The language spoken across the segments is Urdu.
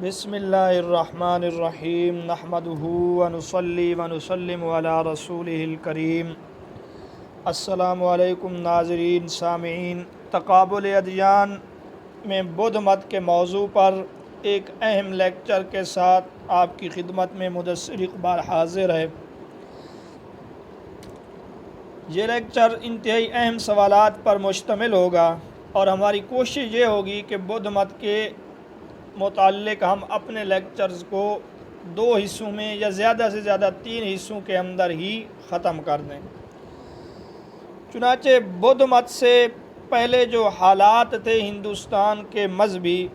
بسم اللہ الرحمن الرحیم نحمدہ ونصلی ونسلم علی رسولہ الکریم۔ السلام علیکم ناظرین سامعین، تقابل ادیان میں بدھ مت کے موضوع پر ایک اہم لیکچر کے ساتھ آپ کی خدمت میں مدثر اقبال حاضر ہے۔ یہ لیکچر انتہائی اہم سوالات پر مشتمل ہوگا اور ہماری کوشش یہ ہوگی کہ بدھ مت کے متعلق ہم اپنے لیکچرز کو 2 حصوں میں یا زیادہ سے زیادہ 3 حصوں کے اندر ہی ختم کر دیں۔ چنانچہ بدھ مت سے پہلے جو حالات تھے ہندوستان کے مذہبی،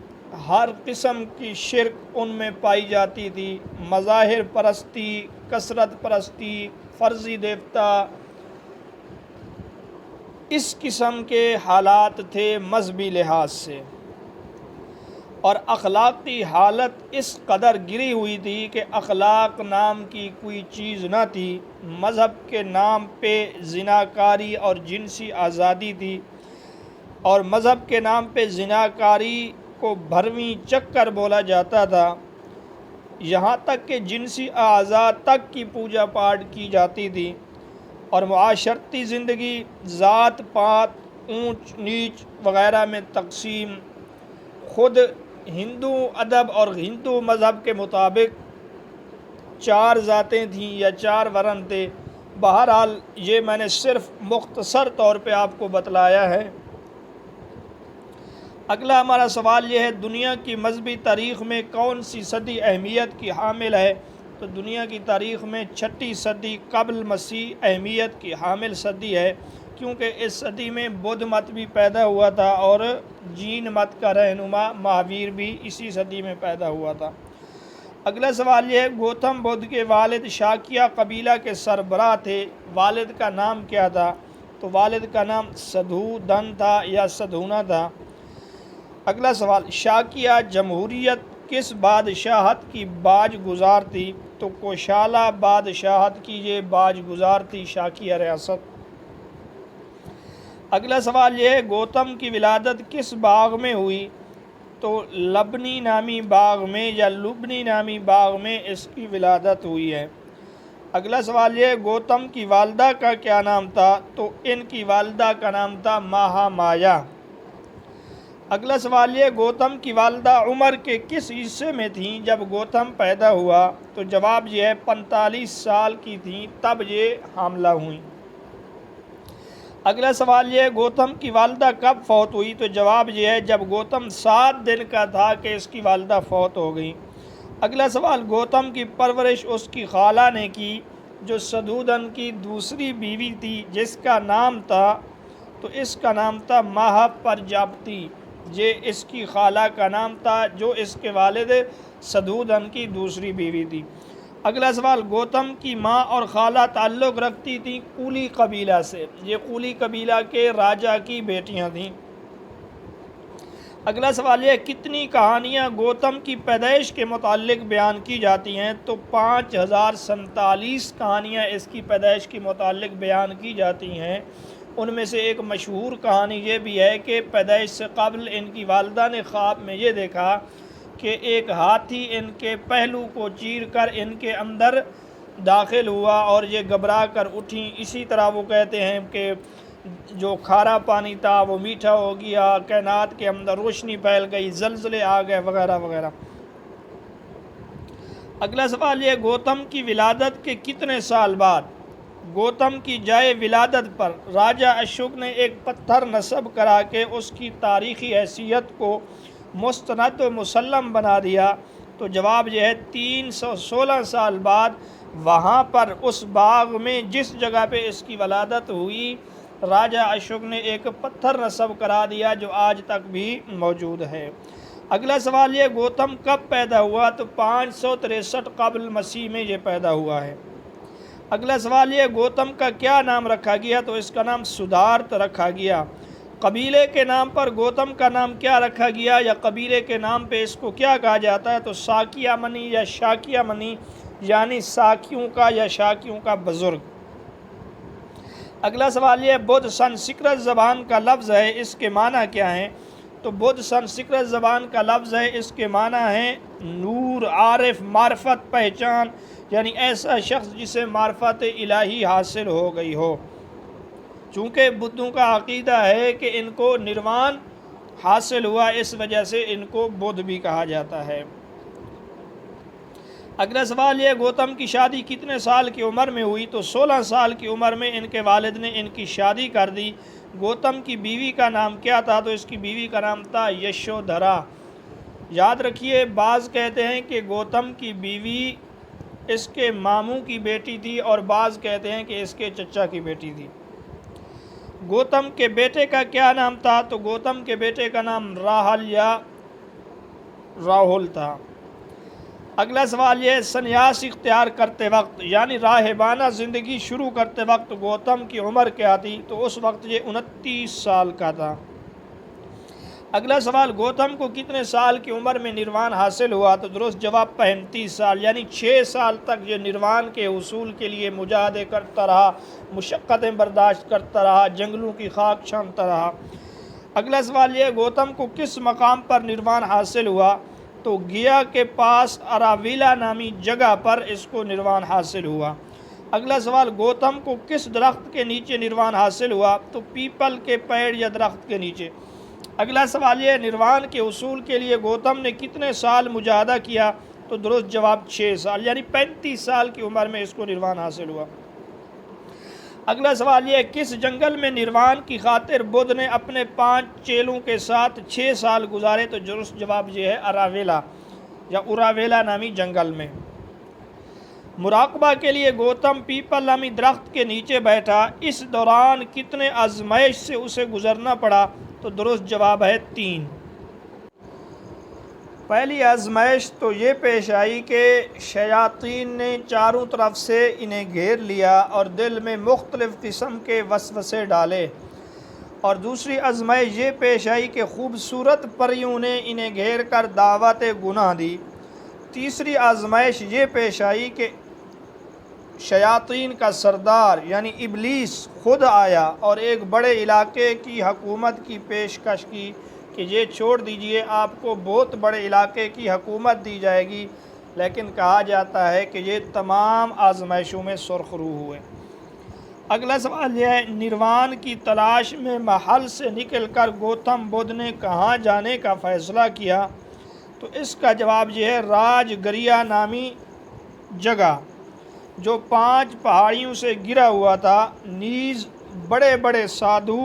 ہر قسم کی شرک ان میں پائی جاتی تھی، مظاہر پرستی، کثرت پرستی، فرضی دیوتا، اس قسم کے حالات تھے مذہبی لحاظ سے، اور اخلاقی حالت اس قدر گری ہوئی تھی کہ اخلاق نام کی کوئی چیز نہ تھی۔ مذہب کے نام پہ زناکاری اور جنسی آزادی تھی، اور مذہب کے نام پہ زناکاری کو بھرمیں چکر بولا جاتا تھا، یہاں تک کہ جنسی اعضاء تک کی پوجا پاٹ کی جاتی تھی، اور معاشرتی زندگی ذات پات، اونچ نیچ وغیرہ میں تقسیم۔ خود ہندو ادب اور ہندو مذہب کے مطابق 4 ذاتیں تھیں یا 4 ورن تھے۔ بہرحال یہ میں نے صرف مختصر طور پہ آپ کو بتلایا ہے۔ اگلا ہمارا سوال یہ ہے، دنیا کی مذہبی تاریخ میں کون سی صدی اہمیت کی حامل ہے؟ تو دنیا کی تاریخ میں 6 صدی قبل مسیح اہمیت کی حامل صدی ہے، کیونکہ اس صدی میں بدھ مت بھی پیدا ہوا تھا اور جین مت کا رہنما مہاویر بھی اسی صدی میں پیدا ہوا تھا۔ اگلا سوال یہ ہے، گوتم بدھ کے والد شاکیہ قبیلہ کے سربراہ تھے، والد کا نام کیا تھا؟ تو والد کا نام سدھودن تھا یا سدھونا تھا۔ اگلا سوال، شاکیہ جمہوریت کس بادشاہت کی باج گزار تھی؟ تو کوشالہ بادشاہت کی یہ باج گزار تھی شاکیہ ریاست۔ اگلا سوال یہ ہے، گوتم کی ولادت کس باغ میں ہوئی؟ تو لبنی نامی باغ میں یا لبنی نامی باغ میں اس کی ولادت ہوئی ہے۔ اگلا سوال یہ ہے، گوتم کی والدہ کا کیا نام تھا؟ تو ان کی والدہ کا نام تھا مہا مایا۔ اگلا سوال یہ ہے، گوتم کی والدہ عمر کے کس حصے میں تھیں جب گوتم پیدا ہوا؟ تو جواب یہ ہے 45 سال کی تھیں تب یہ حاملہ ہوئیں۔ اگلا سوال یہ ہے، گوتم کی والدہ کب فوت ہوئی؟ تو جواب یہ ہے جب گوتم 7 دن کا تھا کہ اس کی والدہ فوت ہو گئی۔ اگلا سوال، گوتم کی پرورش اس کی خالہ نے کی جو سدھودن کی دوسری بیوی تھی، جس کا نام تھا، تو اس کا نام تھا مہا پرجاپتی۔ یہ اس کی خالہ کا نام تھا جو اس کے والد سدھودن کی دوسری بیوی تھی۔ اگلا سوال، گوتم کی ماں اور خالہ تعلق رکھتی تھیں کولی قبیلہ سے، یہ کولی قبیلہ کے راجا کی بیٹیاں تھیں۔ اگلا سوال یہ، کتنی کہانیاں گوتم کی پیدائش کے متعلق بیان کی جاتی ہیں؟ تو 5047 کہانیاں اس کی پیدائش کے متعلق بیان کی جاتی ہیں۔ ان میں سے ایک مشہور کہانی یہ بھی ہے کہ پیدائش سے قبل ان کی والدہ نے خواب میں یہ دیکھا کہ ایک ہاتھی ان کے پہلو کو چیر کر ان کے اندر داخل ہوا اور یہ گھبرا کر اٹھیں۔ اسی طرح وہ کہتے ہیں کہ جو کھارا پانی تھا وہ میٹھا ہو گیا، کائنات کے اندر روشنی پھیل گئی، زلزلے آ گئے وغیرہ وغیرہ۔ اگلا سوال یہ، گوتم کی ولادت کے کتنے سال بعد گوتم کی جائے ولادت پر راجا اشوک نے ایک پتھر نصب کرا کے اس کی تاریخی حیثیت کو مستند و مسلم بنا دیا؟ تو جواب یہ ہے 316 سال بعد وہاں پر اس باغ میں جس جگہ پہ اس کی ولادت ہوئی، راجا اشوک نے ایک پتھر نصب کرا دیا جو آج تک بھی موجود ہے۔ اگلا سوال یہ، گوتم کب پیدا ہوا؟ تو 563 قبل مسیح میں یہ پیدا ہوا ہے۔ اگلا سوال یہ، گوتم کا کیا نام رکھا گیا؟ تو اس کا نام سدھارتھ رکھا گیا۔ قبیلے کے نام پر گوتم کا نام کیا رکھا گیا یا قبیلے کے نام پہ اس کو کیا کہا جاتا ہے؟ تو ساکیہ منی یا شاکیہ منی، یعنی ساکیوں کا یا شاکیوں کا بزرگ۔ اگلا سوال یہ، بدھ سنسکرت زبان کا لفظ ہے، اس کے معنی کیا ہیں؟ تو بدھ سنسکرت زبان کا لفظ ہے، اس کے معنی ہے نور، عارف، معرفت، پہچان، یعنی ایسا شخص جسے معرفت الہی حاصل ہو گئی ہو۔ چونکہ بدھوں کا عقیدہ ہے کہ ان کو نروان حاصل ہوا، اس وجہ سے ان کو بدھ بھی کہا جاتا ہے۔ اگلا سوال یہ، گوتم کی شادی کتنے سال کی عمر میں ہوئی؟ تو 16 سال کی عمر میں ان کے والد نے ان کی شادی کر دی۔ گوتم کی بیوی کا نام کیا تھا؟ تو اس کی بیوی کا نام تھا یشودھرا۔ یاد رکھیے، بعض کہتے ہیں کہ گوتم کی بیوی اس کے ماموں کی بیٹی تھی، اور بعض کہتے ہیں کہ اس کے چچا کی بیٹی تھی۔ گوتم کے بیٹے کا کیا نام تھا؟ تو گوتم کے بیٹے کا نام راہل یا راہل تھا۔ اگلا سوال یہ، سنیاس اختیار کرتے وقت یعنی راہبانہ زندگی شروع کرتے وقت گوتم کی عمر کیا تھی؟ تو اس وقت یہ 29 سال کا تھا۔ اگلا سوال، گوتم کو کتنے سال کی عمر میں نروان حاصل ہوا؟ تو درست جواب 35 سال، یعنی 6 سال تک یہ نروان کے حصول کے لیے مجاہدے کرتا رہا، مشقتیں برداشت کرتا رہا، جنگلوں کی خاک چھانتا رہا۔ اگلا سوال یہ، گوتم کو کس مقام پر نروان حاصل ہوا؟ تو گیا کے پاس اراویلا نامی جگہ پر اس کو نروان حاصل ہوا۔ اگلا سوال، گوتم کو کس درخت کے نیچے نروان حاصل ہوا؟ تو پیپل کے پیڑ یا درخت کے نیچے۔ اگلا سوال یہ، نروان کے حصول کے لیے گوتم نے کتنے سال مجاہدہ کیا؟ تو درست جواب 6 سال، یعنی 35 سال کی عمر میں اس کو نروان حاصل ہوا۔ اگلا سوال یہ، کس جنگل میں نروان کی خاطر بدھ نے اپنے 5 چیلوں کے ساتھ 6 سال گزارے؟ تو درست جواب یہ ہے اراویلا یا اراویلا نامی جنگل میں۔ مراقبہ کے لیے گوتم پیپل نامی درخت کے نیچے بیٹھا، اس دوران کتنے آزمائش سے اسے گزرنا پڑا؟ تو درست جواب ہے 3۔ پہلی آزمائش تو یہ پیش آئی کہ شیاطین نے چاروں طرف سے انہیں گھیر لیا اور دل میں مختلف قسم کے وسوسے ڈالے، اور دوسری آزمائش یہ پیش آئی کہ خوبصورت پریوں نے انہیں گھیر کر دعوت گناہ دی۔ تیسری آزمائش یہ پیش آئی کہ شیاطین کا سردار یعنی ابلیس خود آیا اور ایک بڑے علاقے کی حکومت کی پیشکش کی کہ یہ چھوڑ دیجئے، آپ کو بہت بڑے علاقے کی حکومت دی جائے گی، لیکن کہا جاتا ہے کہ یہ تمام آزمائشوں میں سرخ رو ہوئے۔ اگلا سوال یہ ہے، نروان کی تلاش میں محل سے نکل کر گوتم بدھ نے کہاں جانے کا فیصلہ کیا؟ تو اس کا جواب یہ ہے راج گریا نامی جگہ، جو 5 پہاڑیوں سے گرا ہوا تھا، نیز بڑے بڑے سادھو،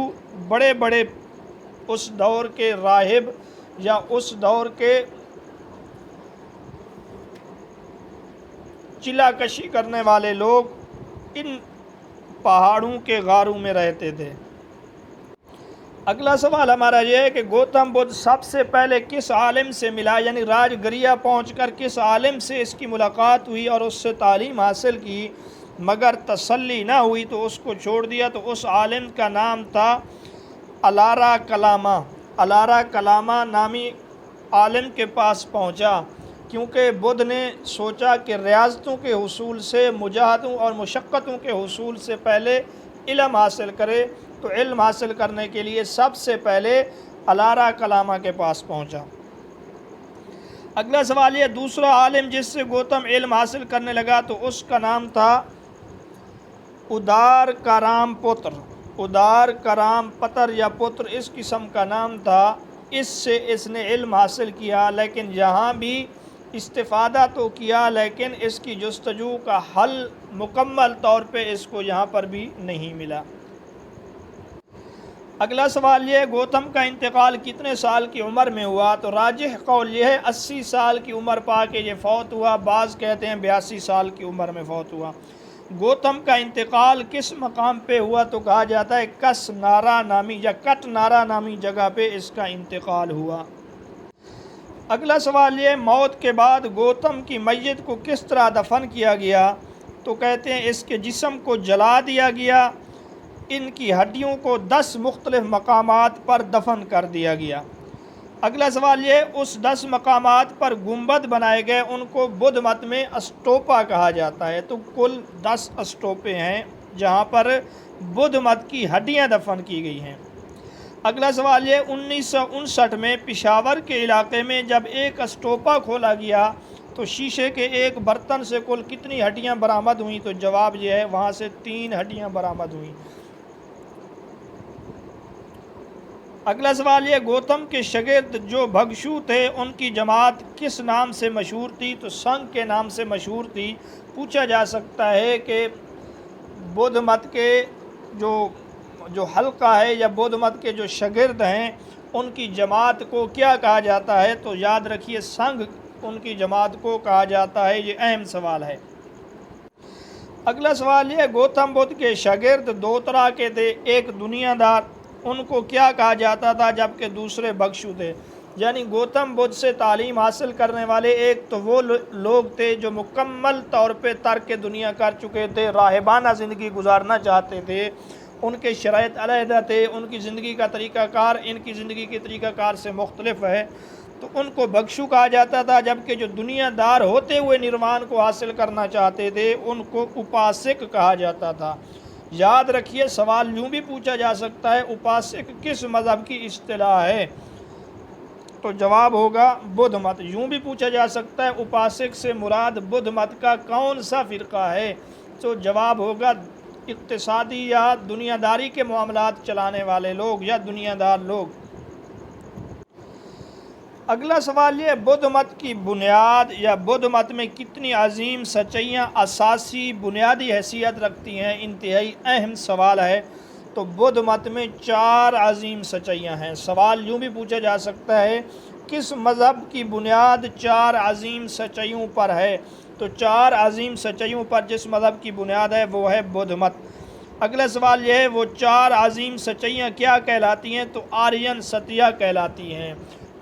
بڑے بڑے اس دور کے راہب یا اس دور کے چلا کشی کرنے والے لوگ ان پہاڑوں کے غاروں میں رہتے تھے۔ اگلا سوال ہمارا یہ ہے کہ گوتم بدھ سب سے پہلے کس عالم سے ملا؟ یعنی راج گریا پہنچ کر کس عالم سے اس کی ملاقات ہوئی اور اس سے تعلیم حاصل کی، مگر تسلی نہ ہوئی تو اس کو چھوڑ دیا؟ تو اس عالم کا نام تھا الارا کلاما۔ الارا کلاما نامی عالم کے پاس پہنچا، کیونکہ بدھ نے سوچا کہ ریاضتوں کے حصول سے، مجاہدوں اور مشقتوں کے حصول سے پہلے علم حاصل کرے، تو علم حاصل کرنے کے لیے سب سے پہلے الارا کلاما کے پاس پہنچا۔ اگلا سوال یہ، دوسرا عالم جس سے گوتم علم حاصل کرنے لگا تو اس کا نام تھا ادار کرام پتر۔ ادار کرام پتر یا پتر اس قسم کا نام تھا، اس سے اس نے علم حاصل کیا، لیکن یہاں بھی استفادہ تو کیا، لیکن اس کی جستجو کا حل مکمل طور پہ اس کو یہاں پر بھی نہیں ملا۔ اگلا سوال یہ، گوتم کا انتقال کتنے سال کی عمر میں ہوا؟ تو راجح قول یہ ہے 80 سال کی عمر پا کے یہ فوت ہوا، بعض کہتے ہیں 82 سال کی عمر میں فوت ہوا۔ گوتم کا انتقال کس مقام پہ ہوا؟ تو کہا جاتا ہے کس نارا نامی یا کٹ نارا نامی جگہ پہ اس کا انتقال ہوا۔ اگلا سوال یہ، موت کے بعد گوتم کی میت کو کس طرح دفن کیا گیا؟ تو کہتے ہیں اس کے جسم کو جلا دیا گیا، ان کی ہڈیوں کو 10 مختلف مقامات پر دفن کر دیا گیا۔ اگلا سوال یہ، اس 10 مقامات پر گنبد بنائے گئے، ان کو بدھ مت میں اسٹوپا کہا جاتا ہے۔ تو کل 10 اسٹوپے ہیں جہاں پر بدھ مت کی ہڈیاں دفن کی گئی ہیں۔ اگلا سوال یہ 1959 میں پشاور کے علاقے میں جب ایک اسٹوپا کھولا گیا تو شیشے کے ایک برتن سے کل کتنی ہڈیاں برآمد ہوئیں؟ تو جواب یہ ہے وہاں سے 3 ہڈیاں برآمد ہوئیں۔ اگلا سوال یہ گوتم کے شاگرد جو بھگشو تھے ان کی جماعت کس نام سے مشہور تھی؟ تو سنگھ کے نام سے مشہور تھی۔ پوچھا جا سکتا ہے کہ بدھ مت کے جو حلقہ ہے یا بدھ مت کے جو شاگرد ہیں ان کی جماعت کو کیا کہا جاتا ہے؟ تو یاد رکھیے سنگھ ان کی جماعت کو کہا جاتا ہے۔ یہ اہم سوال ہے۔ اگلا سوال یہ گوتم بدھ کے شاگرد 2 طرح کے تھے، ایک دنیا دار، ان کو کیا کہا جاتا تھا، جبکہ دوسرے بھکشو تھے۔ یعنی گوتم بدھ سے تعلیم حاصل کرنے والے ایک تو وہ لوگ تھے جو مکمل طور پہ ترک دنیا کر چکے تھے، راہبانہ زندگی گزارنا چاہتے تھے، ان کے شرائط علیحدہ تھے، ان کی زندگی کا طریقہ کار ان کی زندگی کے طریقہ کار سے مختلف ہے، تو ان کو بھکشو کہا جاتا تھا۔ جبکہ جو دنیا دار ہوتے ہوئے نروان کو حاصل کرنا چاہتے تھے ان کو اپاسک کہا جاتا تھا۔ یاد رکھیے سوال یوں بھی پوچھا جا سکتا ہے اپاسک کس مذہب کی اصطلاح ہے؟ تو جواب ہوگا بدھ مت۔ یوں بھی پوچھا جا سکتا ہے اپاسک سے مراد بدھ مت کا کون سا فرقہ ہے؟ تو جواب ہوگا اقتصادی یا دنیا داری کے معاملات چلانے والے لوگ یا دنیا دار لوگ۔ اگلا سوال یہ بدھ مت کی بنیاد یا بدھ مت میں کتنی عظیم سچائیاں اساسی بنیادی حیثیت رکھتی ہیں؟ انتہائی اہم سوال ہے۔ تو بدھ مت میں 4 عظیم سچائیاں ہیں۔ سوال یوں بھی پوچھا جا سکتا ہے کس مذہب کی بنیاد 4 عظیم سچائیوں پر ہے؟ تو 4 عظیم سچائیوں پر جس مذہب کی بنیاد ہے وہ ہے بدھ مت۔ اگلا سوال یہ ہے وہ 4 عظیم سچائیاں کیا کہلاتی ہیں؟ تو آرین ستیہ کہلاتی ہیں۔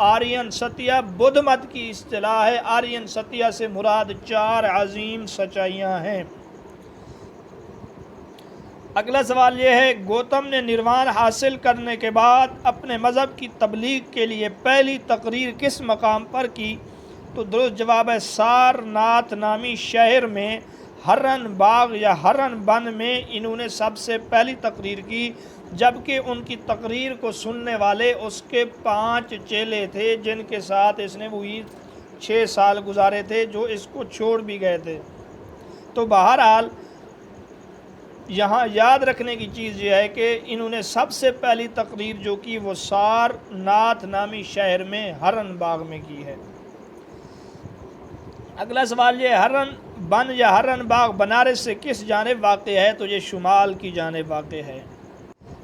آرین ستیہ بدھ مت کی اصطلاح ہے۔ آرین ستیہ سے مراد 4 عظیم سچائیاں ہیں۔ اگلا سوال یہ ہے گوتم نے نروان حاصل کرنے کے بعد اپنے مذہب کی تبلیغ کے لیے پہلی تقریر کس مقام پر کی؟ تو درست جواب ہے سارناتھ نامی شہر میں ہرن باغ یا ہرن بن میں انہوں نے سب سے پہلی تقریر کی، جبکہ ان کی تقریر کو سننے والے اس کے 5 چیلے تھے جن کے ساتھ اس نے وہی 6 سال گزارے تھے جو اس کو چھوڑ بھی گئے تھے۔ تو بہرحال یہاں یاد رکھنے کی چیز یہ ہے کہ انہوں نے سب سے پہلی تقریر جو کی وہ سارناتھ نامی شہر میں ہرن باغ میں کی ہے۔ اگلا سوال یہ ہرن بن یا ہرن باغ بنارس سے کس جانب واقع ہے؟ تو یہ شمال کی جانب واقع ہے۔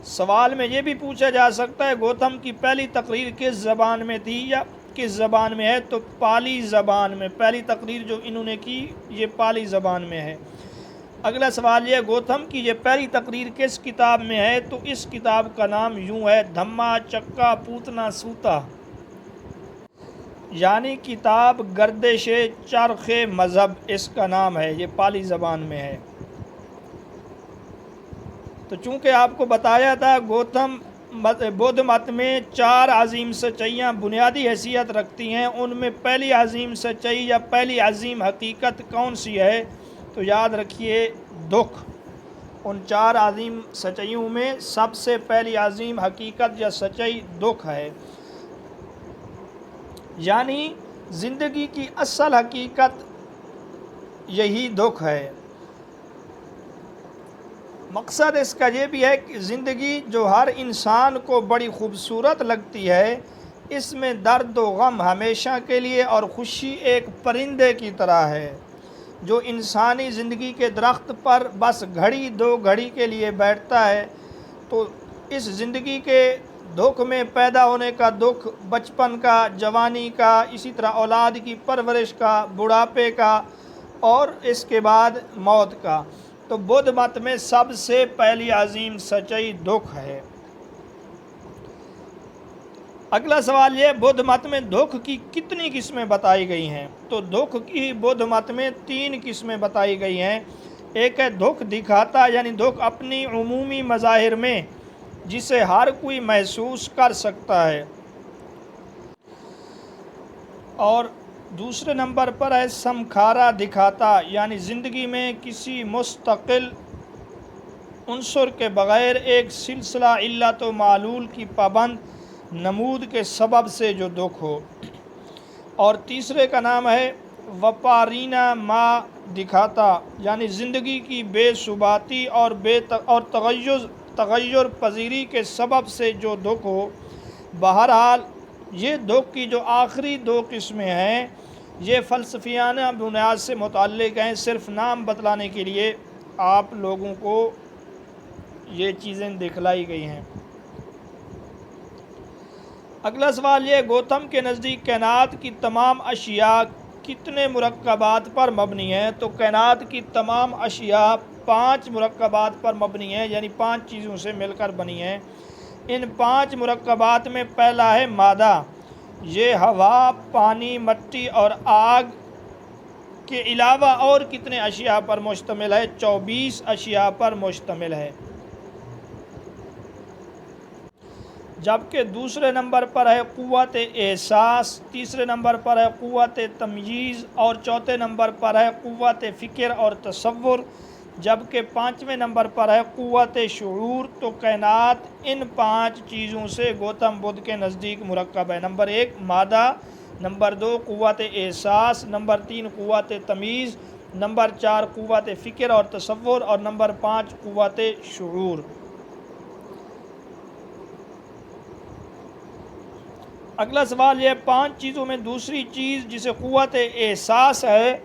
سوال میں یہ بھی پوچھا جا سکتا ہے گوتم کی پہلی تقریر کس زبان میں تھی یا کس زبان میں ہے؟ تو پالی زبان میں پہلی تقریر جو انہوں نے کی یہ پالی زبان میں ہے۔ اگلا سوال یہ گوتم کی یہ پہلی تقریر کس کتاب میں ہے؟ تو اس کتاب کا نام یوں ہے دھما چکا پوتنا سوتا، یعنی کتاب گردش چرخ مذہب اس کا نام ہے، یہ پالی زبان میں ہے۔ تو چونکہ آپ کو بتایا تھا گوتم بدھ مت میں 4 عظیم سچائیاں بنیادی حیثیت رکھتی ہیں، ان میں پہلی عظیم سچائی یا پہلی عظیم حقیقت کون سی ہے؟ تو یاد رکھیے دکھ۔ ان 4 عظیم سچائیوں میں سب سے پہلی عظیم حقیقت یا سچائی دکھ ہے، یعنی زندگی کی اصل حقیقت یہی دکھ ہے۔ مقصد اس کا یہ بھی ہے کہ زندگی جو ہر انسان کو بڑی خوبصورت لگتی ہے، اس میں درد و غم ہمیشہ کے لیے اور خوشی ایک پرندے کی طرح ہے جو انسانی زندگی کے درخت پر بس گھڑی 2 گھڑی کے لیے بیٹھتا ہے۔ تو اس زندگی کے دکھ میں پیدا ہونے کا دکھ، بچپن کا، جوانی کا، اسی طرح اولاد کی پرورش کا، بڑھاپے کا اور اس کے بعد موت کا۔ تو بدھ مت میں سب سے پہلی عظیم سچائی دکھ ہے۔ اگلا سوال یہ بدھ مت میں دکھ کی کتنی قسمیں بتائی گئی ہیں؟ تو دکھ کی بدھ مت میں 3 قسمیں بتائی گئی ہیں۔ ایک ہے دکھ دکھاتا، یعنی دکھ اپنی عمومی مظاہر میں جسے ہر کوئی محسوس کر سکتا ہے، اور دوسرے نمبر پر ہے سمکھارا دکھاتا، یعنی زندگی میں کسی مستقل عنصر کے بغیر ایک سلسلہ علت و معلول کی پابند نمود کے سبب سے جو دکھ ہو۔ اور تیسرے کا نام ہے وپارینا ما دکھاتا، یعنی زندگی کی بے ثباتی اور تغیر پذیری کے سبب سے جو دکھ ہو۔ بہرحال یہ دکھ کی جو آخری دو قسمیں ہیں یہ فلسفیانہ بنیاد سے متعلق ہیں، صرف نام بتلانے کے لیے آپ لوگوں کو یہ چیزیں دکھلائی گئی ہیں۔ اگلا سوال یہ، گوتم کے نزدیک کائنات کی تمام اشیاء کتنے مرکبات پر مبنی ہیں؟ تو کائنات کی تمام اشیاء 5 مرکبات پر مبنی ہیں، یعنی 5 چیزوں سے مل کر بنی ہیں۔ ان 5 مرکبات میں پہلا ہے مادہ، یہ ہوا، پانی، مٹی اور آگ کے علاوہ اور کتنے اشیاء پر مشتمل ہے؟ 24 اشیاء پر مشتمل ہے۔ جبکہ دوسرے نمبر پر ہے قوت احساس، تیسرے نمبر پر ہے قوت تمییز اور چوتھے نمبر پر ہے قوت فکر اور تصور، جبکہ 5ویں نمبر پر ہے قوت شعور۔ تو کائنات ان 5 چیزوں سے گوتم بدھ کے نزدیک مرکب ہے۔ نمبر 1 مادہ، نمبر 2 قوت احساس، نمبر 3 قوت تمییز، نمبر 4 قوت فکر اور تصور اور نمبر 5 قوت شعور۔ اگلا سوال یہ، 5 چیزوں میں دوسری چیز جسے قوت احساس ہے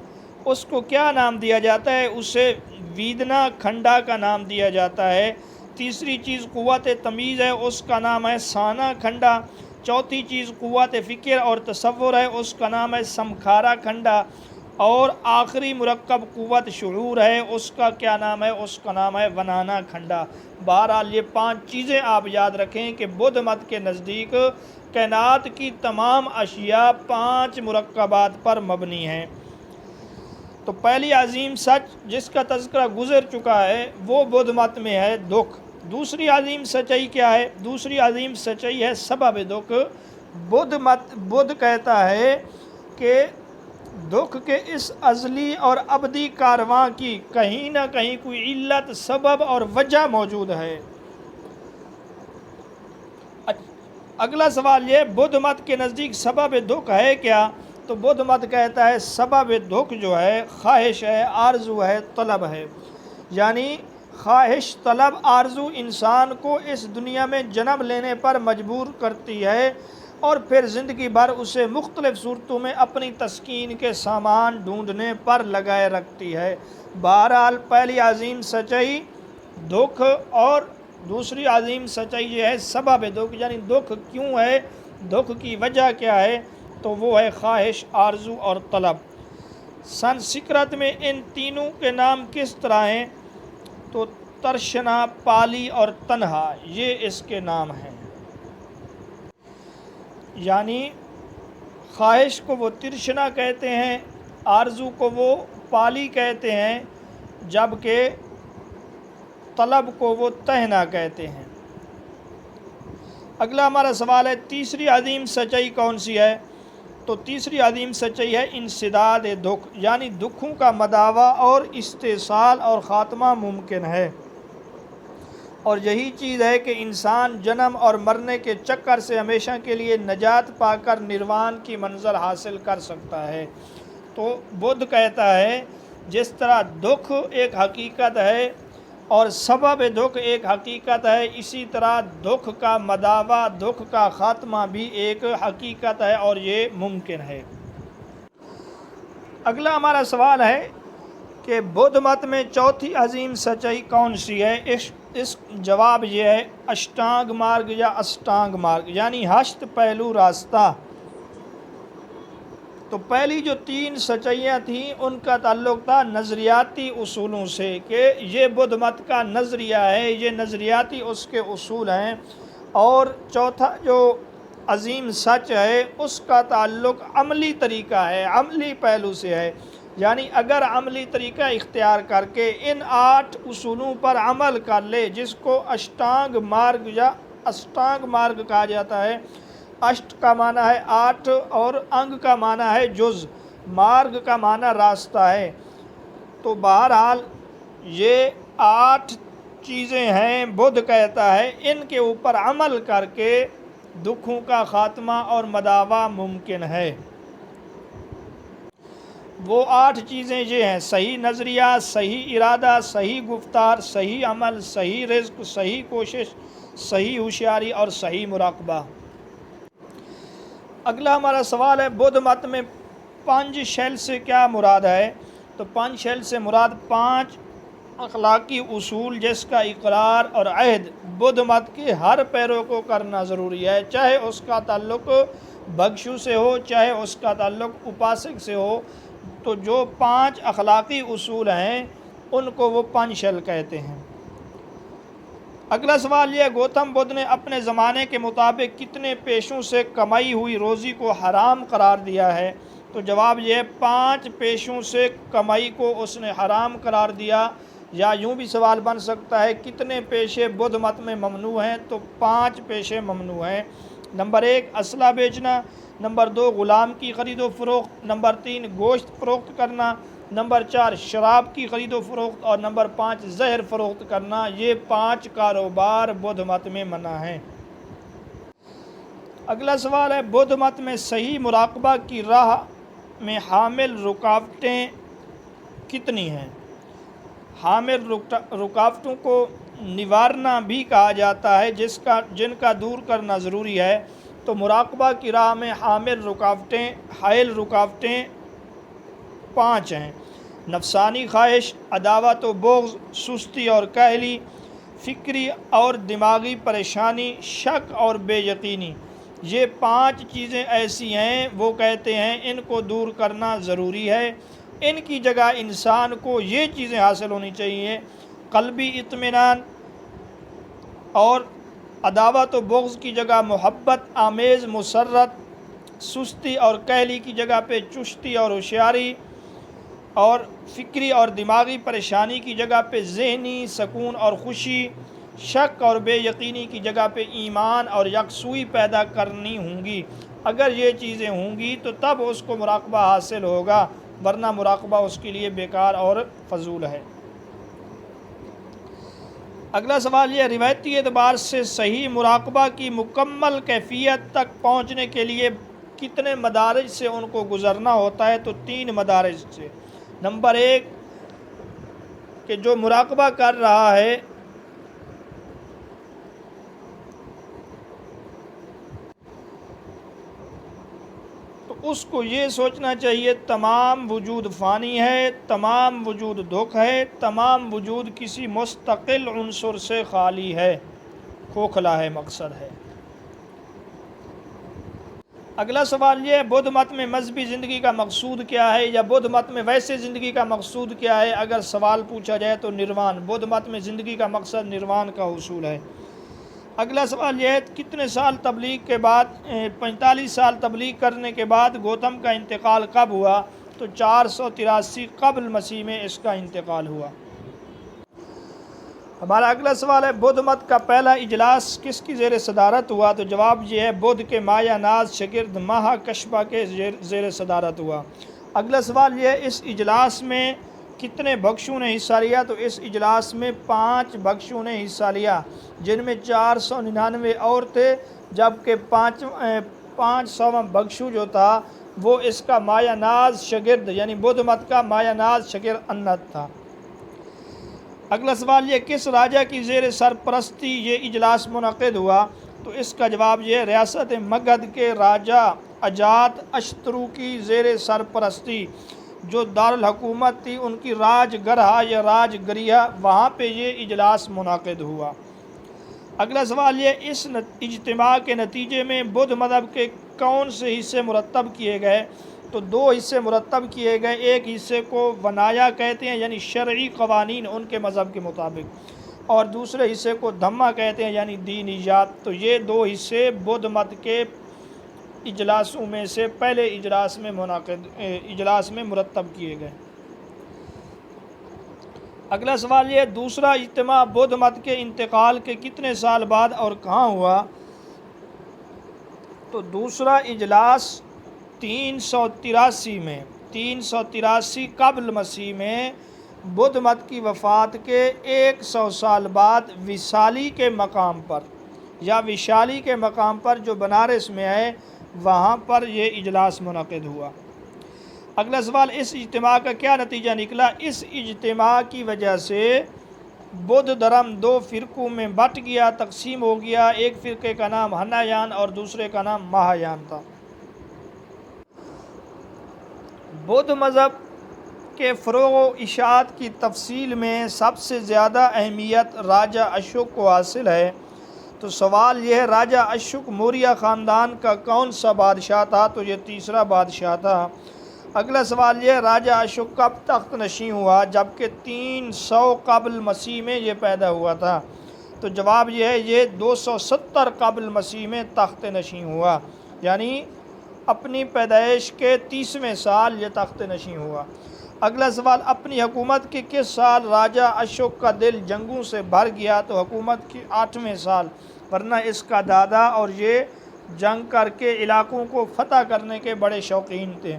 اس کو کیا نام دیا جاتا ہے؟ اسے ویدنا کھنڈا کا نام دیا جاتا ہے۔ تیسری چیز قوت تمیز ہے، اس کا نام ہے سانا کھنڈا۔ چوتھی چیز قوت فکر اور تصور ہے، اس کا نام ہے سمکھارا کھنڈا۔ اور آخری مرکب قوت شعور ہے، اس کا کیا نام ہے؟ اس کا نام ہے ونانا کھنڈا۔ بہرحال یہ 5 چیزیں آپ یاد رکھیں کہ بدھ مت کے نزدیک کائنات کی تمام اشیاء 5 مرکبات پر مبنی ہیں۔ تو پہلی عظیم سچ جس کا تذکرہ گزر چکا ہے وہ بدھ مت میں ہے دکھ۔ دوسری عظیم سچائی کیا ہے؟ دوسری عظیم سچائی ہے سبب دکھ۔ بدھ کہتا ہے کہ دکھ کے اس ازلی اور ابدی کارواں کی کہیں نہ کہیں کوئی علت، سبب اور وجہ موجود ہے۔ اگلا سوال یہ، بدھ مت کے نزدیک سبب دکھ ہے کیا؟ تو بدھ مت کہتا ہے سبب دکھ جو ہے خواہش ہے، آرزو ہے، طلب ہے۔ یعنی خواہش، طلب، آرزو انسان کو اس دنیا میں جنم لینے پر مجبور کرتی ہے اور پھر زندگی بھر اسے مختلف صورتوں میں اپنی تسکین کے سامان ڈھونڈنے پر لگائے رکھتی ہے۔ بہرحال پہلی عظیم سچائی دکھ اور دوسری عظیم سچائی یہ ہے سبب دکھ، یعنی دکھ کیوں ہے، دکھ کی وجہ کیا ہے؟ تو وہ ہے خواہش، آرزو اور طلب۔ سنسکرت میں ان تینوں کے نام کس طرح ہیں؟ تو ترشنا، پالی اور تنہا، یہ اس کے نام ہیں۔ یعنی خواہش کو وہ ترشنا کہتے ہیں، آرزو کو وہ پالی کہتے ہیں، جبکہ طلب کو وہ تہنا کہتے ہیں۔ اگلا ہمارا سوال ہے، تیسری عظیم سچائی کون سی ہے؟ تو تیسری عظیم سچائی ہے انسداد دکھ، یعنی دکھوں کا مداوع اور استئصال اور خاتمہ ممکن ہے۔ اور یہی چیز ہے کہ انسان جنم اور مرنے کے چکر سے ہمیشہ کے لیے نجات پا کر نروان کی منزل حاصل کر سکتا ہے۔ تو بدھ کہتا ہے جس طرح دکھ ایک حقیقت ہے اور سبب دکھ ایک حقیقت ہے، اسی طرح دکھ کا مداوع، دکھ کا خاتمہ بھی ایک حقیقت ہے اور یہ ممکن ہے۔ اگلا ہمارا سوال ہے کہ بدھ مت میں چوتھی عظیم سچائی کون سی ہے؟ اس جواب یہ ہے اشٹانگ مارگ یا اسٹانگ مارگ، یعنی 8 پہلو راستہ۔ تو پہلی جو 3 سچائیاں تھیں ان کا تعلق تھا نظریاتی اصولوں سے، کہ یہ بدھ مت کا نظریہ ہے، یہ نظریاتی اس کے اصول ہیں۔ اور چوتھا جو عظیم سچ ہے اس کا تعلق عملی طریقہ ہے، عملی پہلو سے ہے۔ یعنی اگر عملی طریقہ اختیار کر کے ان 8 اصولوں پر عمل کر لے، جس کو اشٹانگ مارگ یا اسٹانگ مارگ کہا جاتا ہے۔ اشٹ کا معنی ہے 8 اور انگ کا معنی ہے جز، مارگ کا معنی راستہ ہے۔ تو بہرحال یہ 8 چیزیں ہیں بدھ کہتا ہے ان کے اوپر عمل کر کے دکھوں کا خاتمہ اور مداوع ممکن ہے۔ وہ 8 چیزیں یہ ہیں: صحیح نظریہ، صحیح ارادہ، صحیح گفتار، صحیح عمل، صحیح رزق، صحیح کوشش، صحیح ہوشیاری اور صحیح مراقبہ۔ اگلا ہمارا سوال ہے بدھ مت میں 5 شیل سے کیا مراد ہے؟ تو 5 شیل سے مراد 5 اخلاقی اصول جس کا اقرار اور عہد بدھ مت کے ہر پیرو کو کرنا ضروری ہے، چاہے اس کا تعلق بھکشو سے ہو، چاہے اس کا تعلق اپاسک سے ہو۔ تو جو 5 اخلاقی اصول ہیں ان کو وہ 5 شیل کہتے ہیں۔ اگلا سوال یہ ہے گوتم بدھ نے اپنے زمانے کے مطابق کتنے پیشوں سے کمائی ہوئی روزی کو حرام قرار دیا ہے؟ تو جواب یہ ہے 5 پیشوں سے کمائی کو اس نے حرام قرار دیا، یا یوں بھی سوال بن سکتا ہے کتنے پیشے بدھ مت میں ممنوع ہیں؟ تو 5 پیشے ممنوع ہیں۔ نمبر 1 اسلحہ بیچنا، نمبر 2 غلام کی خرید و فروخت، نمبر 3 گوشت فروخت کرنا، نمبر 4 شراب کی خرید و فروخت، اور نمبر 5 زہر فروخت کرنا۔ یہ 5 کاروبار بدھ مت میں منع ہیں۔ اگلا سوال ہے بدھ مت میں صحیح مراقبہ کی راہ میں حامل رکاوٹیں کتنی ہیں؟ حامل رکاوٹوں کو نوارنا بھی کہا جاتا ہے جن کا دور کرنا ضروری ہے۔ تو مراقبہ کی راہ میں حائل رکاوٹیں 5 ہیں: نفسانی خواہش، عداوت و بغض، سستی اور کاہلی، فکری اور دماغی پریشانی، شک اور بے یقینی۔ یہ 5 چیزیں ایسی ہیں وہ کہتے ہیں ان کو دور کرنا ضروری ہے۔ ان کی جگہ انسان کو یہ چیزیں حاصل ہونی چاہیے: قلبی اطمینان، اور عداوت و بغض کی جگہ محبت آمیز مسرت، سستی اور کہلی کی جگہ پہ چستی اور ہوشیاری، اور فکری اور دماغی پریشانی کی جگہ پہ ذہنی سکون اور خوشی، شک اور بے یقینی کی جگہ پہ ایمان اور یکسوئی پیدا کرنی ہوں گی۔ اگر یہ چیزیں ہوں گی تو تب اس کو مراقبہ حاصل ہوگا، ورنہ مراقبہ اس کے لیے بیکار اور فضول ہے۔ اگلا سوال یہ روایتی اعتبار سے صحیح مراقبہ کی مکمل کیفیت تک پہنچنے کے لیے کتنے مدارج سے ان کو گزرنا ہوتا ہے؟ تو 3 مدارج سے۔ نمبر 1 کہ جو مراقبہ کر رہا ہے تو اس کو یہ سوچنا چاہیے تمام وجود فانی ہے، تمام وجود دکھ ہے، تمام وجود کسی مستقل عنصر سے خالی ہے، کھوکھلا ہے، مقصد ہے۔ اگلا سوال یہ ہے بدھ مت میں مذہبی زندگی کا مقصود کیا ہے، یا بدھ مت میں ویسے زندگی کا مقصود کیا ہے؟ اگر سوال پوچھا جائے تو نروان، بدھ مت میں زندگی کا مقصد نروان کا حصول ہے۔ اگلا سوال یہ ہے کتنے سال تبلیغ کے بعد 45 سال تبلیغ کرنے کے بعد گوتم کا انتقال کب ہوا؟ تو 483 قبل مسیح میں اس کا انتقال ہوا۔ ہمارا اگلا سوال ہے بدھ مت کا پہلا اجلاس کس کی زیر صدارت ہوا؟ تو جواب یہ ہے بدھ کے مایا ناز شاگرد مہا کشپا کے زیر صدارت ہوا۔ اگلا سوال یہ ہے اس اجلاس میں کتنے بھکشوں نے حصہ لیا؟ تو اس اجلاس میں 5 بھکشوں نے حصہ لیا، جن میں 499 اور تھے، جبکہ 500واں بھکشو جو تھا وہ اس کا مایا ناز شاگرد یعنی بدھ مت کا مایا ناز شاگرد انت تھا۔ اگلا سوال یہ کس راجا کی زیر سرپرستی یہ اجلاس منعقد ہوا؟ تو اس کا جواب یہ ریاست مگدھ کے راجا اجات اشترو کی زیر سرپرستی جو دارالحکومت تھی ان کی راج گرہا یا راج گریہ، وہاں پہ یہ اجلاس منعقد ہوا۔ اگلا سوال یہ اس اجتماع کے نتیجے میں بدھ مذہب کے کون سے حصے مرتب کیے گئے؟ تو 2 حصے مرتب کیے گئے، ایک حصے کو ونایا کہتے ہیں یعنی شرعی قوانین ان کے مذہب کے مطابق، اور دوسرے حصے کو دھما کہتے ہیں یعنی دینیات۔ تو یہ 2 حصے بدھ مت کے اجلاسوں میں سے پہلے اجلاس میں مرتب کیے گئے۔ اگلا سوال یہ دوسرا اجتماع بدھ مت کے انتقال کے کتنے سال بعد اور کہاں ہوا؟ تو دوسرا اجلاس 383 قبل مسیح میں بدھ مت کی وفات کے 100 سال بعد وشالی کے مقام پر یا وشالی کے مقام پر جو بنارس میں ہے وہاں پر یہ اجلاس منعقد ہوا۔ اگلا سوال، اس اجتماع کا کیا نتیجہ نکلا؟ اس اجتماع کی وجہ سے بدھ دھرم 2 فرقوں میں بٹ گیا، تقسیم ہو گیا۔ ایک فرقے کا نام ہنایان اور دوسرے کا نام مہایان تھا۔ بدھ مذہب کے فروغ و اشاعت کی تفصیل میں سب سے زیادہ اہمیت راجہ اشوک کو حاصل ہے۔ تو سوال یہ ہے، راجہ اشوک موریہ خاندان کا کون سا بادشاہ تھا؟ تو یہ تیسرا بادشاہ تھا۔ اگلا سوال یہ ہے، راجہ اشوک کب تخت نشین ہوا؟ جبکہ 300 قبل مسیح میں یہ پیدا ہوا تھا۔ تو جواب یہ ہے، یہ 270 قبل مسیح میں تخت نشین ہوا، یعنی اپنی پیدائش کے 30ویں سال یہ تخت نشین ہوا۔ اگلا سوال، اپنی حکومت کے کس سال راجہ اشوک کا دل جنگوں سے بھر گیا؟ تو حکومت کی 8ویں سال، ورنہ اس کا دادا اور یہ جنگ کر کے علاقوں کو فتح کرنے کے بڑے شوقین تھے۔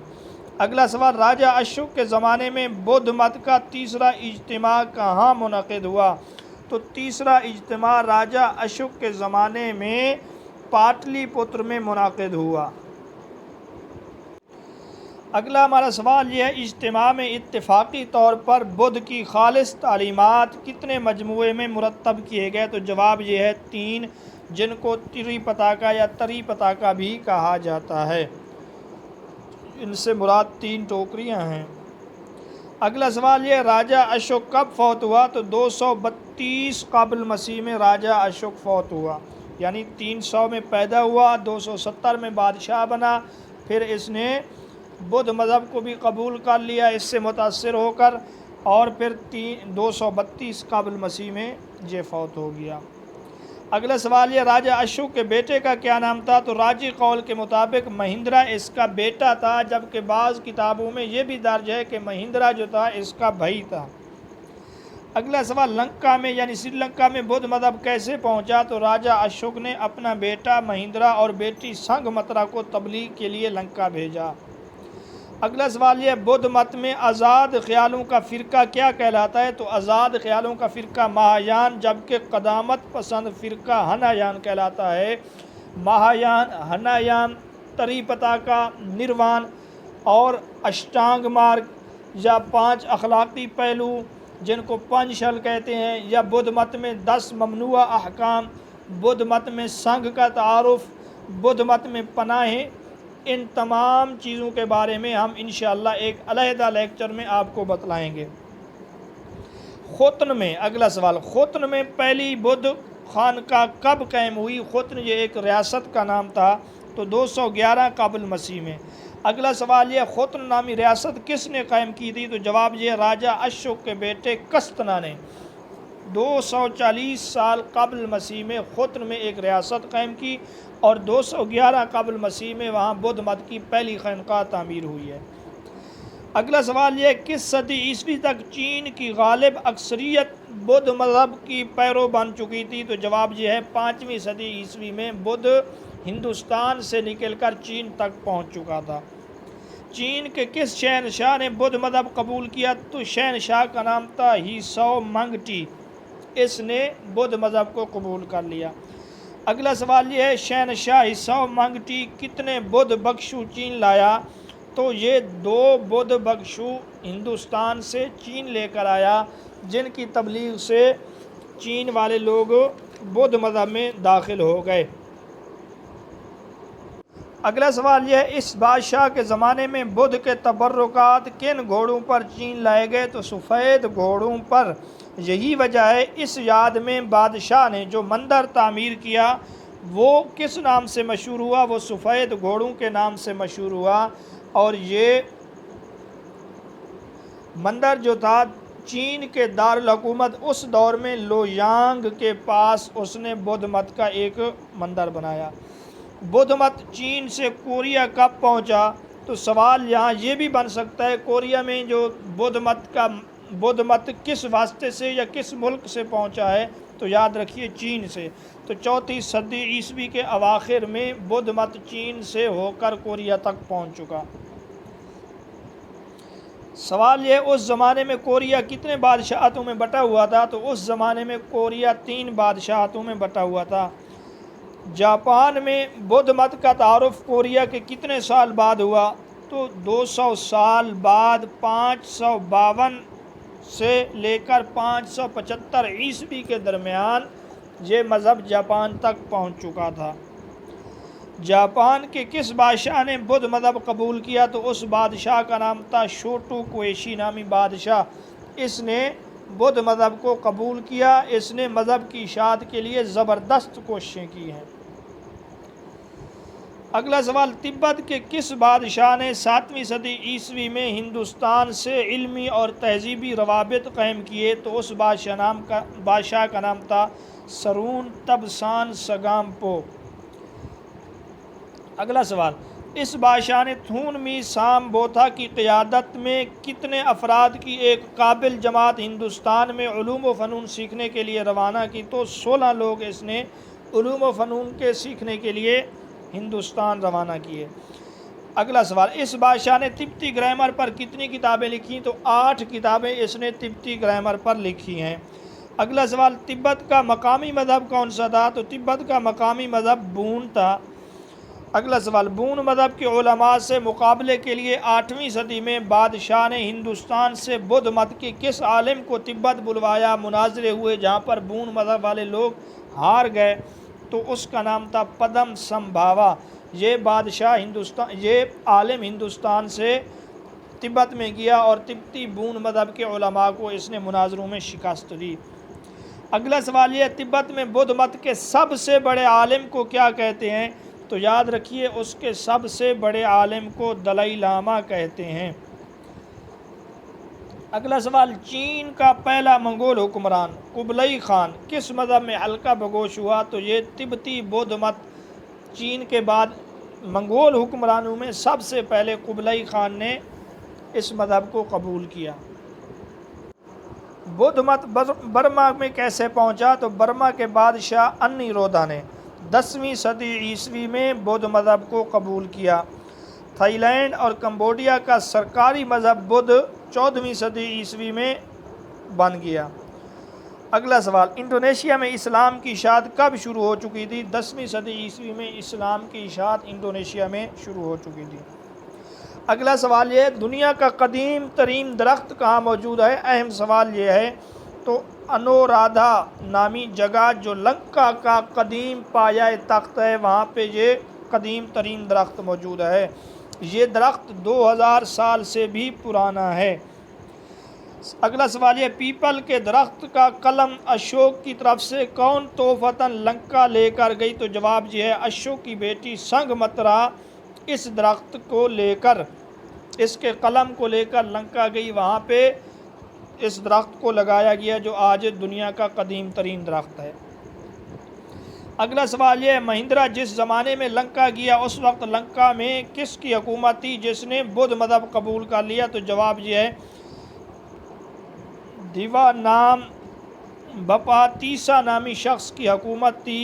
اگلا سوال، راجہ اشوک کے زمانے میں بدھ مت کا تیسرا اجتماع کہاں منعقد ہوا؟ تو تیسرا اجتماع راجہ اشوک کے زمانے میں پاٹلی پتر میں منعقد ہوا۔ اگلا ہمارا سوال یہ ہے، اجتماع میں اتفاقی طور پر بدھ کی خالص تعلیمات کتنے مجموعے میں مرتب کیے گئے؟ تو جواب یہ ہے 3، جن کو تری پتاکا یا تری پتاکا بھی کہا جاتا ہے۔ ان سے مراد 3 ٹوکریاں ہیں۔ اگلا سوال یہ، راجہ اشوک کب فوت ہوا؟ تو 232 قبل مسیح میں راجہ اشوک فوت ہوا، یعنی 300 میں پیدا ہوا، 270 میں بادشاہ بنا، پھر اس نے بدھ مذہب کو بھی قبول کر لیا اس سے متاثر ہو کر، اور پھر 232 قبل مسیح میں یہ فوت ہو گیا۔ اگلا سوال یہ، راجہ اشوک کے بیٹے کا کیا نام تھا؟ تو راجی قول کے مطابق مہندرا اس کا بیٹا تھا، جبکہ بعض کتابوں میں یہ بھی درج ہے کہ مہندرا جو تھا اس کا بھائی تھا۔ اگلا سوال، لنکا میں یعنی سری لنکا میں بدھ مذہب کیسے پہنچا؟ تو راجہ اشوک نے اپنا بیٹا مہندرا اور بیٹی سنگھ مترا کو تبلیغ کے لیے لنکا بھیجا۔ اگلا سوال یہ، بدھ مت میں آزاد خیالوں کا فرقہ کیا کہلاتا ہے؟ تو آزاد خیالوں کا فرقہ مہایان، جبکہ قدامت پسند فرقہ ہنایان کہلاتا ہے۔ مہایان، ہنایان، تری پتاکا، نروان اور اشٹانگ مارگ یا 5 اخلاقی پہلو جن کو پنچشل کہتے ہیں، یا بدھ مت میں 10 ممنوع احکام، بدھ مت میں سنگھ کا تعارف، بدھ مت میں پناہیں، ان تمام چیزوں کے بارے میں ہم انشاءاللہ ایک علیحدہ لیکچر میں آپ کو بتلائیں گے۔ خوتن میں، اگلا سوال، خوتن میں پہلی بدھ خانقاہ کب قائم ہوئی؟ خوتن یہ ایک ریاست کا نام تھا، تو 211 قبل مسیح میں۔ اگلا سوال یہ، خوتن نامی ریاست کس نے قائم کی تھی؟ تو جواب یہ، راجہ اشوک کے بیٹے کستنا نے 240 سال قبل مسیح میں خوتن میں ایک ریاست قائم کی، اور 211 قبل مسیح میں وہاں بدھ مت کی پہلی خانقاہ تعمیر ہوئی ہے۔ اگلا سوال یہ، کس صدی عیسوی تک چین کی غالب اکثریت بدھ مذہب کی پیرو بن چکی تھی؟ تو جواب یہ ہے 5ویں صدی عیسوی میں بدھ ہندوستان سے نکل کر چین تک پہنچ چکا تھا۔ چین کے کس شہنشاہ نے بدھ مذہب قبول کیا؟ تو شہنشاہ کا نام تھا ہیسو منگٹی، اس نے بدھ مذہب کو قبول کر لیا۔ اگلا سوال یہ ہے، شہنشاہ ہیسو منگٹی کتنے بدھ بھکشو چین لایا؟ تو یہ 2 بدھ بھکشو ہندوستان سے چین لے کر آیا، جن کی تبلیغ سے چین والے لوگ بدھ مذہب میں داخل ہو گئے۔ اگلا سوال یہ ہے، اس بادشاہ کے زمانے میں بدھ کے تبرکات کن گھوڑوں پر چین لائے گئے؟ تو سفید گھوڑوں پر۔ یہی وجہ ہے اس یاد میں بادشاہ نے جو مندر تعمیر کیا وہ کس نام سے مشہور ہوا؟ وہ سفید گھوڑوں کے نام سے مشہور ہوا، اور یہ مندر جو تھا چین کے دارالحکومت اس دور میں لویانگ کے پاس اس نے بدھ مت کا ایک مندر بنایا۔ بدھ مت چین سے کوریا کب پہنچا؟ تو سوال یہاں یہ بھی بن سکتا ہے، کوریا میں جو بدھ مت کس واسطے سے یا کس ملک سے پہنچا ہے؟ تو یاد رکھیے چین سے۔ تو 4 صدی عیسوی کے اواخر میں بدھ مت چین سے ہو کر کوریا تک پہنچ چکا۔ سوال یہ اس زمانے میں کوریا کتنے بادشاہتوں میں بٹا ہوا تھا؟ تو اس زمانے میں کوریا 3 بادشاہتوں میں بٹا ہوا تھا۔ جاپان میں بدھ مت کا تعارف کوریا کے کتنے سال بعد ہوا؟ تو 200 سال بعد 552 سے لے کر 575 عیسوی کے درمیان یہ مذہب جاپان تک پہنچ چکا تھا۔ جاپان کے کس بادشاہ نے بدھ مذہب قبول کیا؟ تو اس بادشاہ کا نام تھا شوٹو کویشی نامی بادشاہ۔ اس نے بدھ مذہب کو قبول کیا۔ اس نے مذہب کی اشاعت کے لیے زبردست کوششیں کی ہیں۔ اگلا سوال، تبت کے کس بادشاہ نے 7ویں صدی عیسوی میں ہندوستان سے علمی اور تہذیبی روابط قائم کیے؟ تو اس بادشاہ کا نام تھا سرون تبسان سگامپو۔ اگلا سوال، اس بادشاہ نے تھونمی سام بوتھا کی قیادت میں کتنے افراد کی ایک قابل جماعت ہندوستان میں علوم و فنون سیکھنے کے لیے روانہ کی؟ تو 16 لوگ اس نے علوم و فنون کے سیکھنے کے لیے ہندوستان روانہ کیے۔ اگلا سوال، اس بادشاہ نے تبتی گرامر پر کتنی کتابیں لکھی؟ تو 8 کتابیں اس نے تبتی گرامر پر لکھی ہیں۔ اگلا سوال، تبت کا مقامی مذہب کون سا تھا؟ تو تبت کا مقامی مذہب بون تھا۔ اگلا سوال، بون مذہب کے علماء سے مقابلے کے لیے 8ویں صدی میں بادشاہ نے ہندوستان سے بدھ مت کے کس عالم کو تبت بلوایا؟ مناظرے ہوئے جہاں پر بون مذہب والے لوگ ہار گئے، تو اس کا نام تھا پدم سمبھاوا۔ یہ عالم ہندوستان سے تبت میں گیا اور تبتی بون مذہب کے علماء کو اس نے مناظروں میں شکست دی۔ اگلا سوال یہ، تبت میں بدھ مت کے سب سے بڑے عالم کو کیا کہتے ہیں؟ تو یاد رکھیے اس کے سب سے بڑے عالم کو دلائی لاما کہتے ہیں۔ اگلا سوال، چین کا پہلا منگول حکمران قبلئی خان کس مذہب میں حلقہ بگوش ہوا؟ تو یہ تبتی بدھ مت۔ چین کے بعد منگول حکمرانوں میں سب سے پہلے قبلئی خان نے اس مذہب کو قبول کیا۔ بدھ مت برما میں کیسے پہنچا؟ تو برما کے بادشاہ انیرودھا نے 10ویں صدی عیسوی میں بدھ مذہب کو قبول کیا۔ تھائی لینڈ اور کمبوڈیا کا سرکاری مذہب بدھ 14ویں صدی عیسوی میں بن گیا۔ اگلا سوال، انڈونیشیا میں اسلام کی اشاعت کب شروع ہو چکی تھی؟ 10ویں صدی عیسوی میں اسلام کی اشاعت انڈونیشیا میں شروع ہو چکی تھی۔ اگلا سوال یہ، دنیا کا قدیم ترین درخت کہاں موجود ہے؟ اہم سوال یہ ہے۔ تو انورادھا نامی جگہ جو لنکا کا قدیم پایہ تخت ہے وہاں پہ یہ قدیم ترین درخت موجود ہے۔ یہ درخت 2000 سال سے بھی پرانا ہے۔ اگلا سوال یہ، پیپل کے درخت کا قلم اشوک کی طرف سے کون تحفتاً لنکا لے کر گئی؟ تو جواب یہ ہے اشوک کی بیٹی سنگھمترا اس درخت کو لے کر، اس کے قلم کو لے کر لنکا گئی، وہاں پہ اس درخت کو لگایا گیا جو آج دنیا کا قدیم ترین درخت ہے۔ اگلا سوال یہ، مہندرا جس زمانے میں لنکا گیا اس وقت لنکا میں کس کی حکومت تھی جس نے بدھ مذہب قبول کر لیا؟ تو جواب یہ ہے دیوا نام بپاتیسا نامی شخص کی حکومت تھی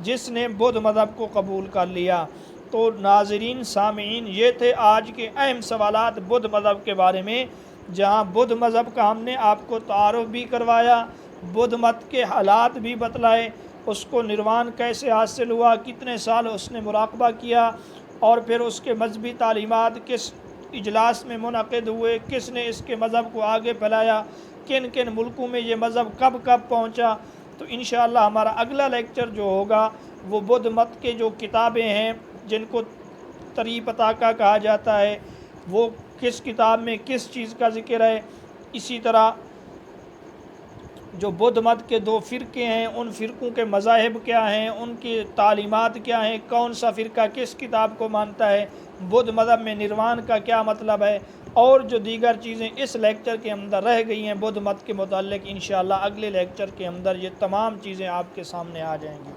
جس نے بدھ مذہب کو قبول کر لیا۔ تو ناظرین سامعین، یہ تھے آج کے اہم سوالات بدھ مذہب کے بارے میں، جہاں بدھ مذہب کا ہم نے آپ کو تعارف بھی کروایا، بدھ مت کے حالات بھی بتلائے، اس کو نروان کیسے حاصل ہوا، کتنے سال اس نے مراقبہ کیا، اور پھر اس کے مذہبی تعلیمات کس اجلاس میں منعقد ہوئے، کس نے اس کے مذہب کو آگے پھیلایا، کن کن ملکوں میں یہ مذہب کب کب پہنچا۔ تو انشاءاللہ ہمارا اگلا لیکچر جو ہوگا وہ بدھ مت کے جو کتابیں ہیں جن کو تری پتاکا کہا جاتا ہے، وہ کس کتاب میں کس چیز کا ذکر ہے، اسی طرح جو بدھ مت کے 2 فرقے ہیں ان فرقوں کے مذاہب کیا ہیں، ان کی تعلیمات کیا ہیں، کون سا فرقہ کس کتاب کو مانتا ہے، بدھ مذہب میں نروان کا کیا مطلب ہے، اور جو دیگر چیزیں اس لیکچر کے اندر رہ گئی ہیں بدھ مت کے متعلق، انشاءاللہ اگلے لیکچر کے اندر یہ تمام چیزیں آپ کے سامنے آ جائیں گی۔